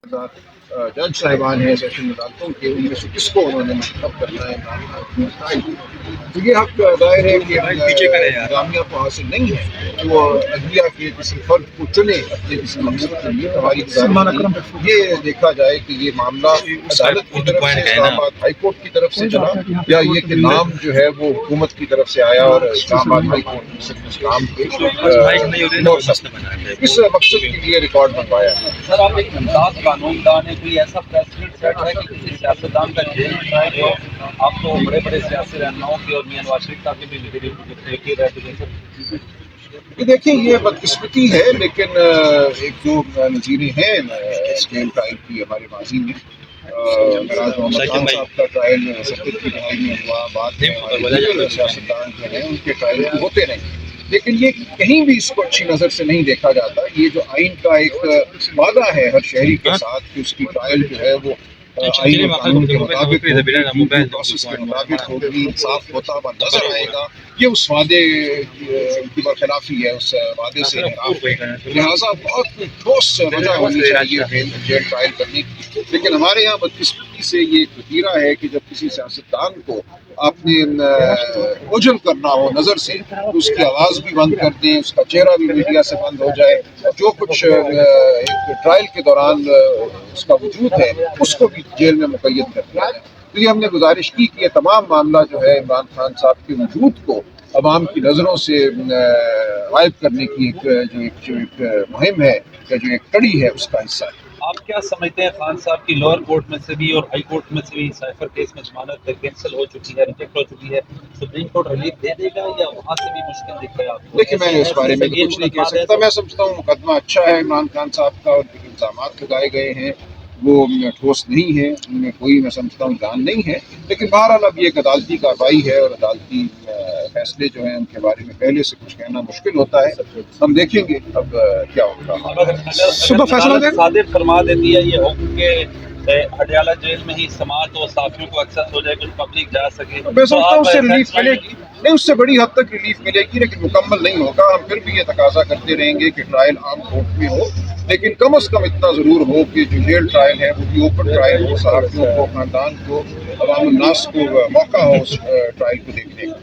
جج صاحبان ہیں سیشن عدالتوں کے، ان میں سے کس کو انہوں نے منتخب کرنا ہے، تو یہ حق ظاہر ہے کہ انتظامیہ کو حاصل نہیں ہے کہ وہ عدلیہ کے کسی فرد کو چنے اپنے کسی مقصد کے لیے. ہماری گزارش یہ دیکھا جائے کہ یہ معاملہ عدالت کی طرف سے، اسلام آباد ہائی کورٹ کی طرف سے چلا، یا یہ کہ نام جو ہے وہ حکومت کی طرف سے آیا اور اسلام آباد ہائی کورٹ نے صرف اس نام کے اس مقصد کے لیے ریکارڈ بنوایا ہے. سر، آپ ایک انصاف قانون دان ہے، کوئی ایسا پریسیڈنٹ سیٹ ہے کہ کسی سیاستدان کا جیل ٹرائل ہو؟ آپ تو بڑے بڑے سیاسی رہنماؤں کی اور میاں نواز شریف صاحب کی بھی رہتے ہیں سر. دیکھیں یہ بدقسمتی ہے، لیکن ایک دو نظیریں ہیں اسکیم ٹرائل کی ہمارے ماضی میں. محمد خان صاحب کا ٹرائل 70 کی دہائی میں ہوا، بعد میں سیاستدان جو ہیں ان کے ٹرائل ہوتے رہے، لیکن یہ کہیں بھی اس کو اچھی نظر سے نہیں دیکھا جاتا. یہ جو آئین کا ایک وعدہ ہے ہر شہری کے ساتھ کہ اس کی ٹرائل جو ہے وہ آئین و قانون کے مطابق پروسیس کے مطابق ہوگی، انصاف ہوتا ہوا نظر آئے گا، یہ اس وعدے کی برخلافی ہے، اس وعدے سے انحراف ہے. لہٰذا بہت ٹھوس وجہ ہونی چاہیے جیل ٹرائل کرنے کی. لیکن ہمارے یہاں بدقسمتی سے یہ ایک وتیرہ ہے کہ جب کسی سیاستدان کو آپ نے اوجھل کرنا ہو نظر سے تو اس کی آواز بھی بند کر دیں، اس کا چہرہ بھی میڈیا سے بند ہو جائے، جو کچھ ایک ٹرائل کے دوران اس کا وجود ہے اس کو بھی جیل میں مقید کر دیا جائے. تو یہ ہم نے گزارش کی کہ یہ تمام معاملہ جو ہے عمران خان صاحب کے وجود کو عوام کی نظروں سے غائب کرنے کی جو ایک مہم ہے یا جو ایک کڑی ہے اس کا حصہ ہے. آپ کیا سمجھتے ہیں خان صاحب کی لوئر کورٹ میں سے بھی اور ہائی کورٹ میں سے بھی سائفر کیس میں ضمانت کینسل ہو چکی ہے، ریجیکٹ ہو چکی ہے، سپریم کورٹ ریلیف دے دے گا یا وہاں سے بھی مشکل دکھ رہا ہے آپ کو؟ دیکھیے میں اس بارے میں کچھ نہیں کہہ سکتا. میں سمجھتا ہوں مقدمہ اچھا ہے عمران خان صاحب کا، اور جو الزامات لگائے گئے ہیں وہ ٹھوس نہیں ہے، ان میں کوئی میں سمجھتا ہوں جان نہیں ہے. لیکن بہرحال اب یہ ایک عدالتی کارروائی ہے اور عدالتی فیصلے جو ہیں ان کے بارے میں پہلے سے کچھ کہنا مشکل ہوتا ہے. ہم دیکھیں گے اب کیا ہوگا. صبح فیصلہ صادر فرما دیتی ہے یہ حکم کے ہڈیالہ جیل میں ہی سماعت و صحافیوں کو ایکسس ہو جائے، کچھ پبلک جا سکے، میں سمجھتا ہوں اس سے ریلیف ملے گی. نہیں، اس سے بڑی حد تک ریلیف ملے گی، لیکن مکمل نہیں ہوگا. ہم پھر بھی یہ تقاضا کرتے رہیں گے کہ ٹرائل عام کورٹ میں ہو، لیکن کم از کم اتنا ضرور ہو کہ جو جیل ٹرائل ہے وہ بھی اوپن ٹرائل ہو، صحافیوں کو، خاندان کو، عوام الناس کو موقع ہو اس ٹرائل کو دیکھنے کا.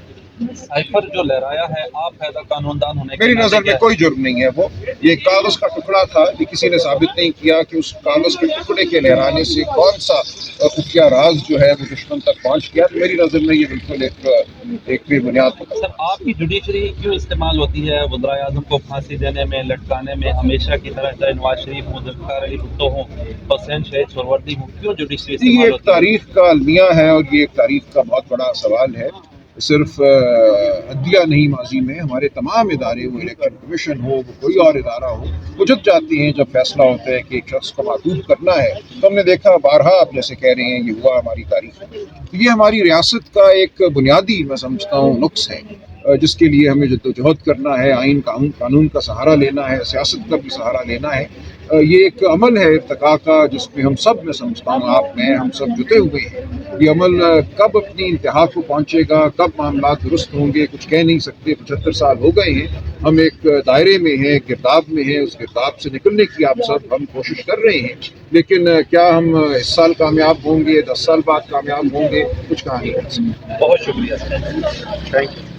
سائفر جو لہرایا ہے، آپ پیدا قانون دان ہونے میری نظر میں کوئی جرم نہیں ہے. وہ یہ کاغذ کا ٹکڑا تھا، یہ کسی نے ثابت نہیں کیا کہ اس کاغذ کے ٹکڑے کے لہرانے سے کون سا خفیہ راز جو ہے وہ دشمن تک پہنچ گیا. میری نظر میں یہ بالکل ایک بے بنیاد ہوتا ہے. سر، آپ کی جوڈیشری کیوں استعمال ہوتی ہے وزرائے اعظم کو پھانسی دینے میں، لٹکانے میں؟ ہمیشہ کی طرح چاہے نواز شریف ہوں، ذوالفقار علی بھٹو ہوں، حسین شہید سہروردی ہوں، کیوں جوڈیشری یہ استعمال ایک ہوتی ہے؟ تاریخ کا المیہ ہے اور یہ ایک تاریخ کا بہت بڑا سوال ہے. صرف عدلیہ نہیں، ماضی میں ہمارے تمام ادارے، وہ الیکشن کمیشن ہو، وہ کوئی اور ادارہ ہو، اجت جاتے ہیں جب فیصلہ ہوتا ہے کہ ایک شخص کو معطوف کرنا ہے. تو ہم نے دیکھا بارہا، آپ جیسے کہہ رہے ہیں، یہ ہوا ہماری تاریخ میں. یہ ہماری ریاست کا ایک بنیادی میں سمجھتا ہوں نقص ہے جس کے لیے ہمیں جدوجہد کرنا ہے، آئین قانون کا سہارا لینا ہے، سیاست کا بھی سہارا لینا ہے. یہ ایک عمل ہے ارتقاء کا جس میں ہم سب، میں سمجھتا ہوں آپ میں، ہم سب جتے ہوئے ہیں. یہ عمل کب اپنی انتہا کو پہنچے گا، کب معاملات درست ہوں گے، کچھ کہہ نہیں سکتے. 75 سال ہو گئے ہیں، ہم ایک دائرے میں ہیں، گرداب میں ہیں. اس گرداب سے نکلنے کی آپ سب ہم کوشش کر رہے ہیں، لیکن کیا ہم اس سال کامیاب ہوں گے، 10 سال بعد کامیاب ہوں گے، کچھ کہا نہیں کر سکتے. بہت شکریہ. Thank you.